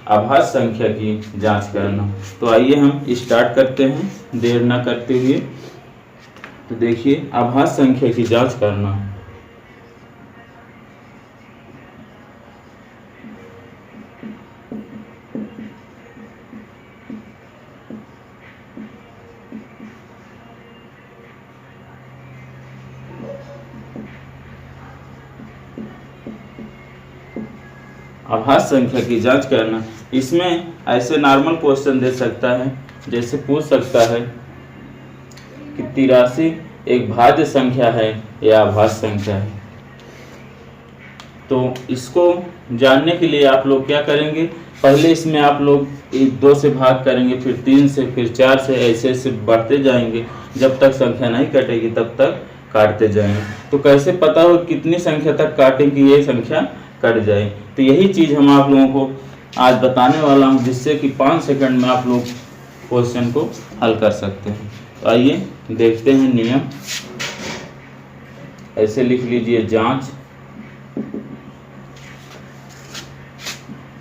अभाज्य संख्या की जांच करना। तो आइए हम स्टार्ट करते हैं देर ना करते हुए। तो देखिए अभाज्य संख्या की जांच करना। अभाज्य संख्या की जांच करना, इसमें ऐसे नॉर्मल क्वेश्चन दे सकता है, जैसे पूछ सकता है कि 83 एक भाज्य संख्या है या अभाज्य संख्या है। तो इसको जानने के लिए आप लोग क्या करेंगे, पहले इसमें आप लोग 2 से भाग करेंगे, फिर 3 से, फिर 4 से, ऐसे ऐसे बढ़ते जाएंगे। जब तक संख्या नहीं कटेगी तब तक काटते जाएंगे। तो कैसे पता हो कितनी संख्या तक काटें कि ये संख्या कट जाए। तो यही चीज़ हम आप लोगों को आज बताने वाला हूँ, जिससे कि 5 सेकंड में आप लोग क्वेश्चन को हल कर सकते हैं। तो आइए देखते हैं नियम। ऐसे लिख लीजिए, जांच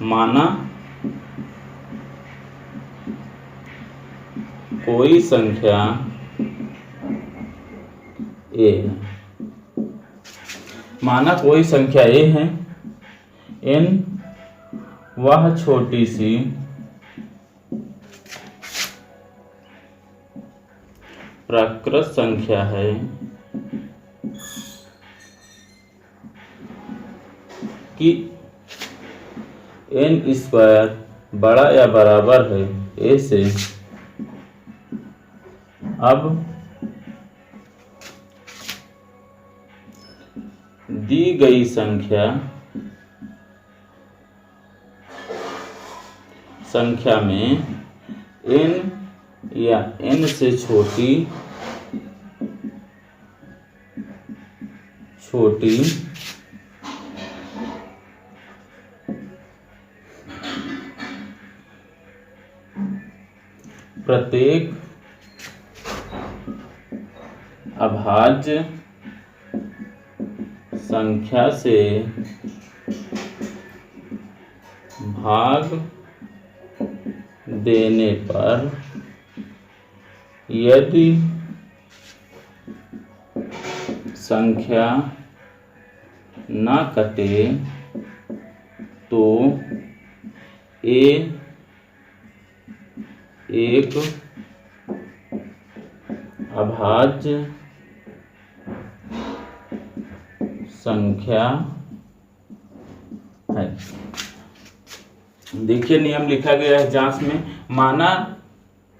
माना कोई संख्या ए है, माना कोई संख्या ए है, n वह छोटी सी प्राकृत संख्या है कि n स्क्वायर बड़ा या बराबर है a से। अब दी गई संख्या में n या n से छोटी प्रत्येक अभाज्य संख्या से भाग देने पर यदि संख्या न कटे तो a एक अभाज्य संख्या है। देखिए नियम लिखा गया है जांच में, माना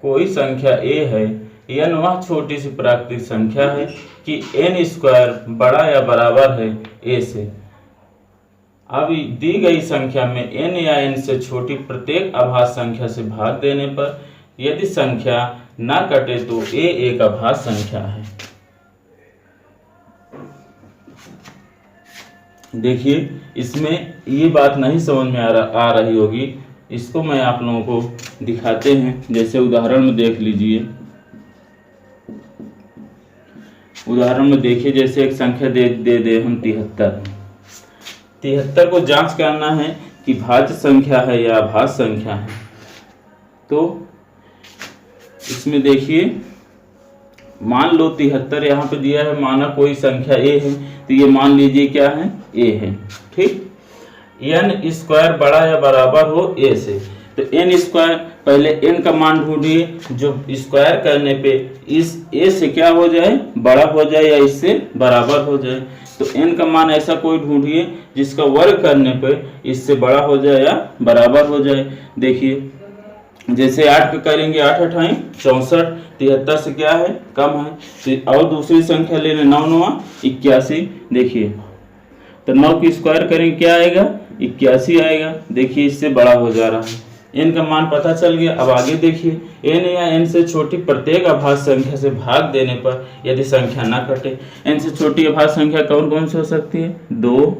कोई संख्या a है, n वह छोटी सी प्राकृतिक संख्या है कि n स्क्वायर बड़ा या बराबर है a से। अब दी गई संख्या में n या n से छोटी प्रत्येक अभाज्य संख्या से भाग देने पर यदि संख्या ना कटे तो a एक अभाज्य संख्या है। देखिए इसमें ये बात नहीं समझ में आ रही होगी, इसको मैं आप लोगों को दिखाते हैं। जैसे उदाहरण में देख लीजिए, उदाहरण में देखिए, जैसे एक संख्या दे हम 73 को जांच करना है कि भाज्य संख्या है या अभाज्य संख्या है। तो इसमें देखिए, मान लो 73 यहाँ पे दिया है, माना कोई संख्या a है, तो ये मान लीजिए क्या है, a है। ठीक, n स्क्वायर बड़ा या बराबर हो a से, तो n स्क्वायर, पहले n का मान ढूंढिए जो स्क्वायर करने पे इस a से क्या हो जाए, बड़ा हो जाए या इससे बराबर हो जाए। तो n का मान ऐसा कोई ढूंढिए जिसका वर्ग करने पे इससे बड़ा हो जाए या बराबर हो जाए। देखिए जैसे 8 का करेंगे, 8 8 64, 73 से क्या है, कम है। तो और दूसरी संख्या ले लें, 9 9 81। देखिए तो 9 की स्क्वायर करेंगे क्या आएगा, 81 आएगा। देखिए इससे बड़ा हो जा रहा है, n का मान पता चल गया। अब आगे देखिए, n या n से छोटी प्रत्येक अभाज्य संख्या से भाग देने पर यदि संख्या ना कटे। n से छोटी अभाज्य संख्या कौन कौन सी हो सकती है, 2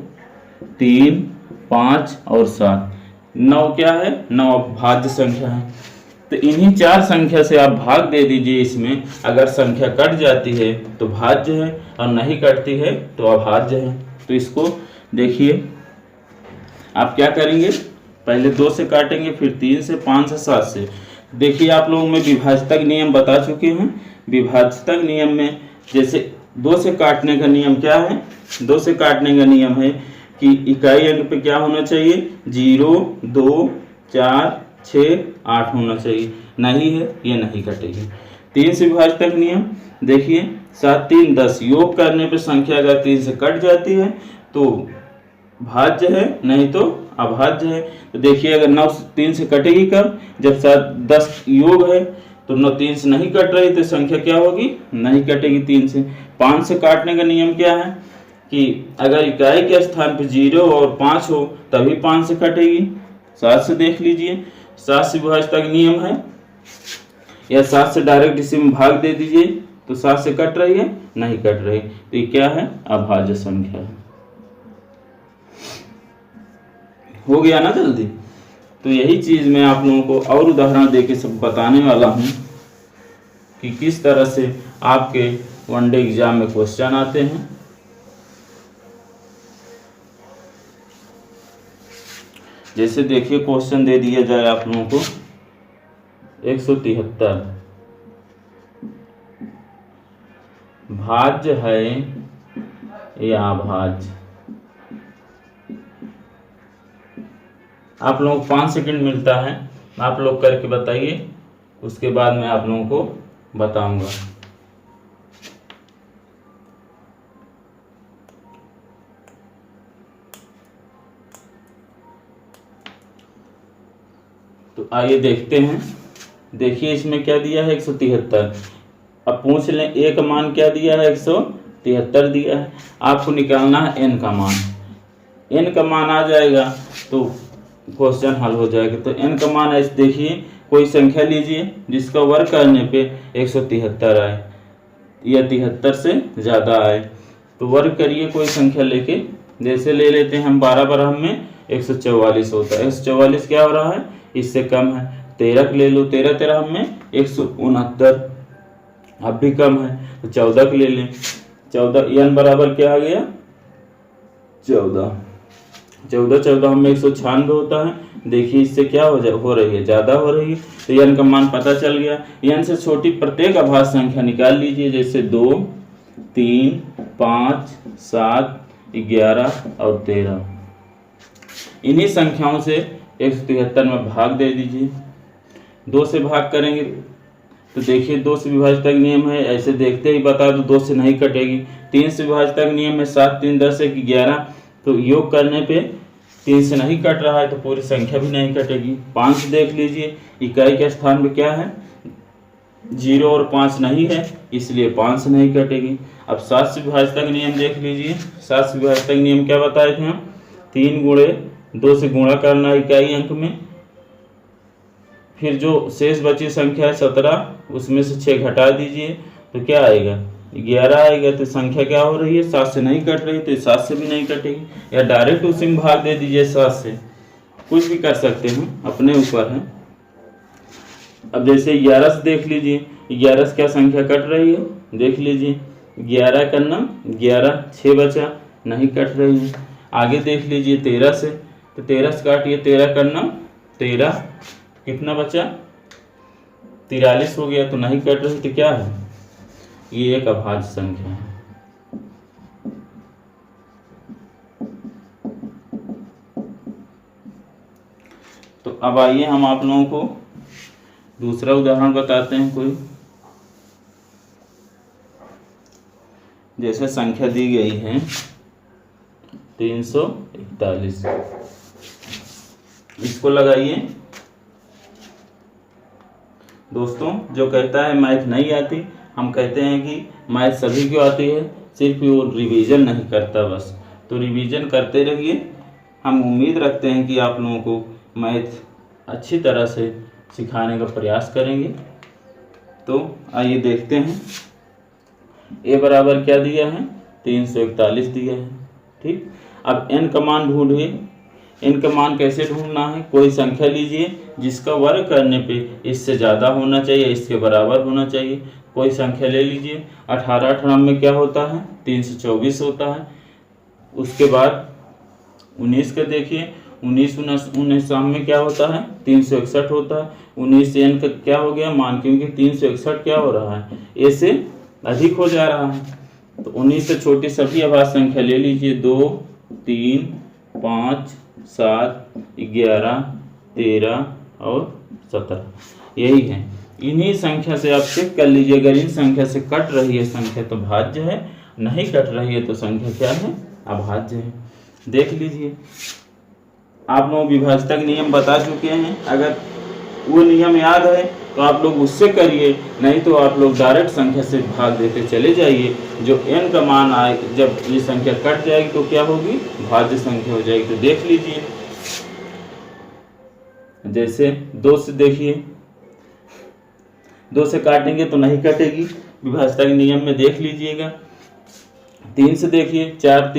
3 5 और 7। 9 क्या है, 9 भाज्य संख्या है। तो इन्हीं 4 संख्या से आप भाग दे दीजिए। इसमें अगर संख्या कट जाती है तो भाज्य है और नहीं कटती है तो अभाज्य है। तो इसको देखिए आप क्या करेंगे, पहले 2 से काटेंगे, फिर 3 से, 5 से, 7 से। देखिए आप लोगों में विभाजक नियम बता चुके हैं। विभाजक नियम में जैसे 2 से काटने का नियम क्या है, 2 से काटने का नियम है कि इकाई अंक पे क्या होना चाहिए, 0, 2, 4, 6, 8 होना चाहिए। नहीं है, ये नहीं कटेगी। 3 से विभाजक नियम देखिए, 7, 3, 10 योग करने पे संख्या अगर 3 से कट जाती है तो भाज्य है, नहीं तो अभाज्य है। तो देखिए अगर 9 3 से कटेगी कब, जब 7 10 योग है तो 9 3 से नहीं कट रही तो संख्या क्या होगी, नहीं कटेगी 3 से। 5 से काटने का नियम क्या है कि अगर इकाई के स्थान पर 0 और 5 हो तभी 5 से कटेगी। 7 से देख लीजिए, 7 से विभाजक नियम है, या 7 से डायरेक्ट इसी में भाग दे दीजिए तो 7 से कट रही है, नहीं कट रही, तो ये क्या है, अभाज्य संख्या है। हो गया ना जल्दी। तो यही चीज मैं आप लोगों को और उदाहरण देके सब बताने वाला हूं कि किस तरह से आपके वनडे एग्जाम में क्वेश्चन आते हैं। जैसे देखिए क्वेश्चन दे दिया जाए आप लोगों को 173 भाज्य है या अभाज्य। आप लोगों को 5 सेकंड मिलता है, आप लोग करके बताइए, उसके बाद मैं आप लोगों को बताऊंगा। तो आइए देखते हैं। देखिए इसमें क्या दिया है, 173। अब पूछ लें ए का मान क्या दिया है, 173 दिया है। आपको निकालना है एन का मान। एन का मान आ जाएगा तो क्वेश्चन हल हो जाएगा। तो एन का मान ऐसे देखिए, कोई संख्या लीजिए जिसका वर्ग करने पे 173 आए या 73 से ज़्यादा आए, तो वर्ग करिए कोई संख्या लेके। जैसे ले लेते हैं हम 12 बराबर में 144 होता है, 144 क्या हो रहा है, इससे कम है। 13 ले लो, 13 13 में 169, अब भी कम है, तो 14 ले लें। 14 एन बराबर क्या आ गया, 14 14 में 196 होता है। देखिए इससे क्या हो रही है, ज़्यादा हो रही है, तो एन का मान पता चल गया। एन से छोटी प्रत्येक अभाज्य संख्या निकाल लीजिए, जैसे 2, 3, 5, 7, 11 और 13। इन्हीं संख्याओं से 173 में भाग दे दीजिए। 2 से भाग करेंगे तो देखिए 2 से विभाजक नियम है, ऐसे देखते ही बता दो 2 से नहीं कटेगी। 3 से विभाजक नियम है, 7, 3, 10, 1, 11, तो योग करने पे 3 से नहीं कट रहा है तो पूरी संख्या भी नहीं कटेगी। 5 देख लीजिए, इकाई के स्थान पे क्या है, 0 और 5 नहीं है, इसलिए 5 से नहीं कटेगी। अब 7 से विभाजक नियम देख लीजिए। 7 से विभाजक नियम क्या बताए थे हम, 3 गुणे 2 से गुणा करना इकाई अंक में, फिर जो शेष बची संख्या है 17, उसमें से 6 घटा दीजिए तो क्या आएगा, 11 आएगा। तो संख्या क्या हो रही है, 7 से नहीं कट रही, तो 7 से भी नहीं कटेगी। या डायरेक्ट उसी में भाग दे दीजिए 7 से, कुछ भी कर सकते हैं, अपने ऊपर है। अब जैसे 11 से देख लीजिए, 11 से क्या संख्या कट रही है, देख लीजिए 11 करना 11, 6 बचा, नहीं कट रही है। आगे देख लीजिए 13 से, तो 13 से काटिए, 13 करना 13, कितना बचा, 43 हो गया, तो नहीं कट रही, तो क्या है, ये एक अभाज्य संख्या है। तो अब आइए हम आप लोगों को दूसरा उदाहरण बताते हैं कोई। जैसे संख्या दी गई है 341, इसको लगाइए। दोस्तों जो कहता है मैथ नहीं आती, हम कहते हैं कि मैथ सभी को आती है, सिर्फ वो रिवीजन नहीं करता बस। तो रिवीजन करते रहिए, हम उम्मीद रखते हैं कि आप लोगों को मैथ अच्छी तरह से सिखाने का प्रयास करेंगे। तो आइए देखते हैं, ए बराबर क्या दिया है, 341 दिया है, ठीक। अब एन का मान ढूंढिए। एन का मान कैसे ढूंढना है, कोई संख्या लीजिए जिसका वर्ग करने पे इससे ज़्यादा होना चाहिए, इसके बराबर होना चाहिए। कोई संख्या ले लीजिए, 18 18 में क्या होता है, 324 होता है। उसके बाद 19 का देखिए, 19 19 में क्या होता है 361 होता है। 19 से n का क्या हो गया मान, क्योंकि 361 क्या हो रहा है a से अधिक हो जा रहा है। तो 19 से छोटी सभी अभाज्य संख्या ले लीजिए, 2 3 5 7 11 13 और 17 यही है। इन्हीं संख्या से आप चेक कर लीजिए, अगर इन संख्या से कट रही है संख्या तो भाज्य है, नहीं कट रही है तो संख्या क्या है अभाज्य है। देख लीजिए, आप लोग विभाजक नियम बता चुके हैं, अगर वो नियम याद है तो आप लोग उससे करिए, नहीं तो आप लोग डायरेक्ट संख्या से भाग देते चले जाइए। जो n का मान आए, जब ये संख्या कट जाएगी तो क्या होगी भाज्य संख्या हो जाएगी। तो देख लीजिए, जैसे 2 से देखिए, 2 से काटेंगे तो नहीं कटेगी, विभाजक नियम में देख लीजिएगा। 3 से देखिए, 4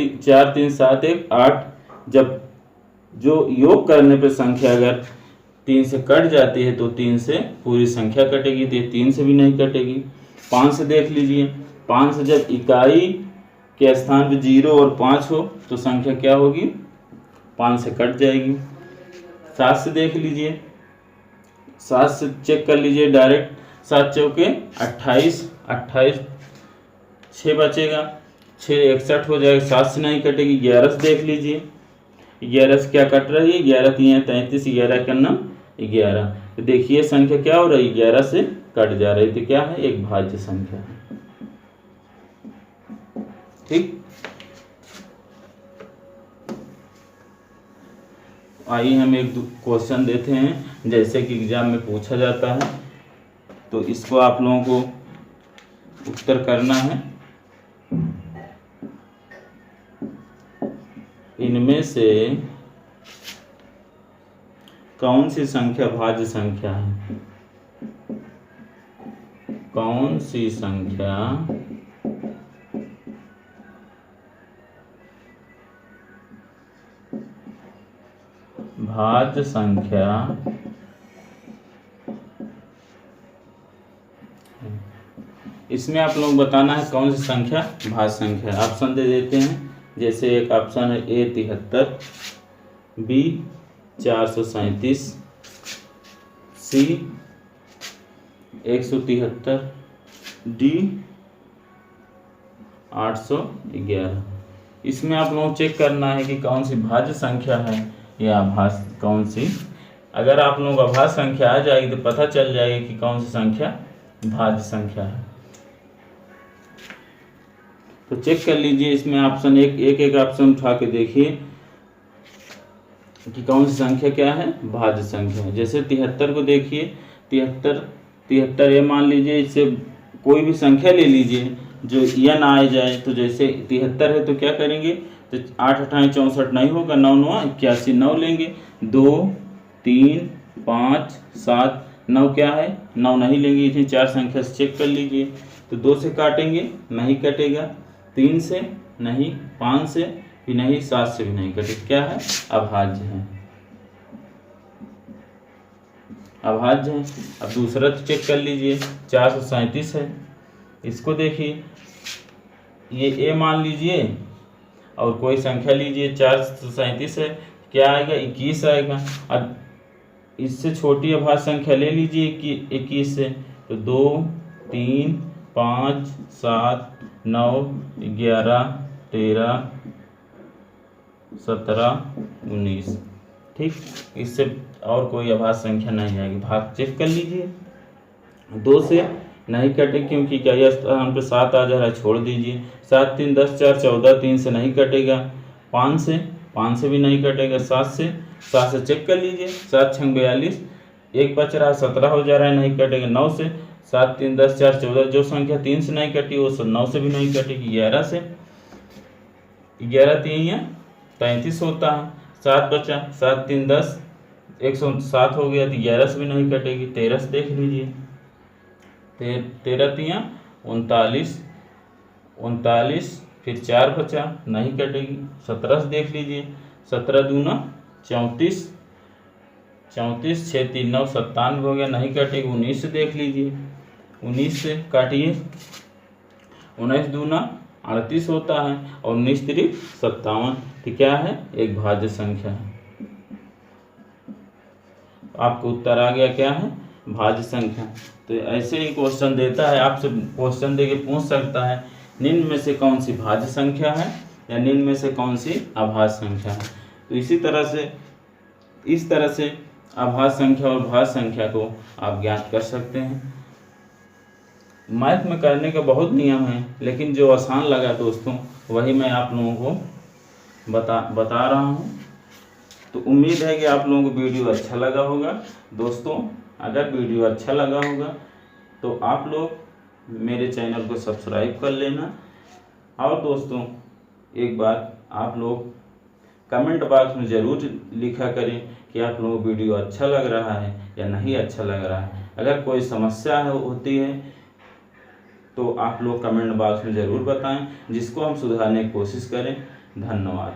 3 7 1 8, जब जो योग करने पे संख्या अगर 3 से कट जाती है तो 3 से पूरी संख्या कटेगी, तो 3 से भी नहीं कटेगी। 5 से देख लीजिए, 5 से जब इकाई के स्थान पे 0 और 5 हो तो संख्या क्या होगी 5 से कट जाएगी। 7 से देख लीजिए, 7 से चेक कर लीजिए डायरेक्ट, 7 चौके 28 28 6 बचेगा, 6 61 हो जाएगा, 7 से नहीं कटेगी। 11 से देख लीजिए, 11 से क्या कट रही है 11 3 33, 11 का नाम 11, तो देखिए संख्या क्या हो रही है 11 से कट जा रही, तो क्या है एक भाज्य संख्या है। ठीक, आइए हम एक क्वेश्चन देते हैं, जैसे कि एग्जाम में पूछा जाता है, तो इसको आप लोगों को उत्तर करना है। इनमें से कौन सी संख्या भाज्य संख्या है, कौन सी संख्या भाज्य संख्या इसमें आप लोग बताना है कौन सी संख्या भाज्य संख्या। ऑप्शन दे देते हैं, जैसे एक ऑप्शन है A 73, B 437, C 173, D 811। इसमें आप लोग चेक करना है कि कौन सी भाज्य संख्या है या अभाज्य कौन सी। अगर आप लोग अभाज्य संख्या आ जाएगी तो पता चल जाएगी कि कौन सी संख्या भाज्य संख्या है। तो चेक कर लीजिए, इसमें ऑप्शन एक ऑप्शन उठा के देखिए कि कौन सी संख्या क्या है भाज्य संख्या है। जैसे 73 को देखिए, 73 ये मान लीजिए, इससे कोई भी संख्या ले लीजिए जो n आ जाए, तो जैसे 73 है तो क्या करेंगे, तो 8 8 64 नहीं होगा, 9 9 81, 9 लेंगे, 2 3 5 7 9 क्या है 9 नहीं लेंगे, इतनी 4 संख्या से चेक कर लीजिए। तो 2 से काटेंगे नहीं कटेगा, 3 से नहीं, 5 से भी नहीं, 7 से भी नहीं कटेगा, क्या है अभाज्य है, अभाज्य है। अब दूसरा चेक कर लीजिए, 437 है, इसको देखिए, ये a मान लीजिए और कोई संख्या लीजिए, 437 है, क्या आएगा 21 आएगा। अब इससे छोटी अभाज्य संख्या ले लीजिए कि 21 से, तो 2 3 5 7 9 11 13 17 19। ठीक, इससे और कोई अभाज्य संख्या नहीं आएगी। भाग चेक कर लीजिए, 2 से नहीं कटे क्योंकि क्या यह स्थान पे 7 आ जा रहा है, छोड़ दीजिए। 7 3 10 4 14, 3 से नहीं कटेगा। 5 से भी नहीं कटेगा। 7 से चेक कर लीजिए, 7 6 42, 1 बच रहा है, 17 हो जा रहा है, नहीं कटेगा। 9 से, 7 3 10 4 14, जो संख्या 3 से नहीं कटी वो 9 से भी नहीं कटेगी। 11 से, 11 3 33 होता है, 7 बचा, 7 3 10, 107 हो गया, तो 11 से भी नहीं कटेगी। 13 से देख लीजिए, 13 3 39, फिर 4 बचा, नहीं कटेगी। 17 से देख लीजिए, 17 दूना 34, 6 3 9 97 हो गया, नहीं कटेगी। 19 से देख लीजिए, 19 से काटिए, 19 दूना 38 होता है और 19 3 57, तो क्या है एक भाज्य संख्या है। आपको उत्तर आ गया क्या है, भाज्य संख्या। तो ऐसे ही क्वेश्चन देता है, आपसे क्वेश्चन देके पूछ सकता है निम्न में से कौन सी भाज्य संख्या है या निम्न में से कौन सी अभाज्य संख्या है। तो इस तरह से अभाज्य संख्या और भाज्य संख्या को आप ज्ञात कर सकते हैं। मैथ में करने के बहुत नियम हैं, लेकिन जो आसान लगा दोस्तों वही मैं आप लोगों को बता रहा हूँ। तो उम्मीद है कि आप लोगों को वीडियो अच्छा लगा होगा। दोस्तों अगर वीडियो अच्छा लगा होगा तो आप लोग मेरे चैनल को सब्सक्राइब कर लेना। और दोस्तों एक बार आप लोग कमेंट बॉक्स में ज़रूर लिखा करें कि आप लोगों को वीडियो अच्छा लग रहा है या नहीं अच्छा लग रहा है। अगर कोई समस्या होती है तो आप लोग कमेंट बॉक्स में ज़रूर बताएं, जिसको हम सुधारने की कोशिश करें। धन्यवाद।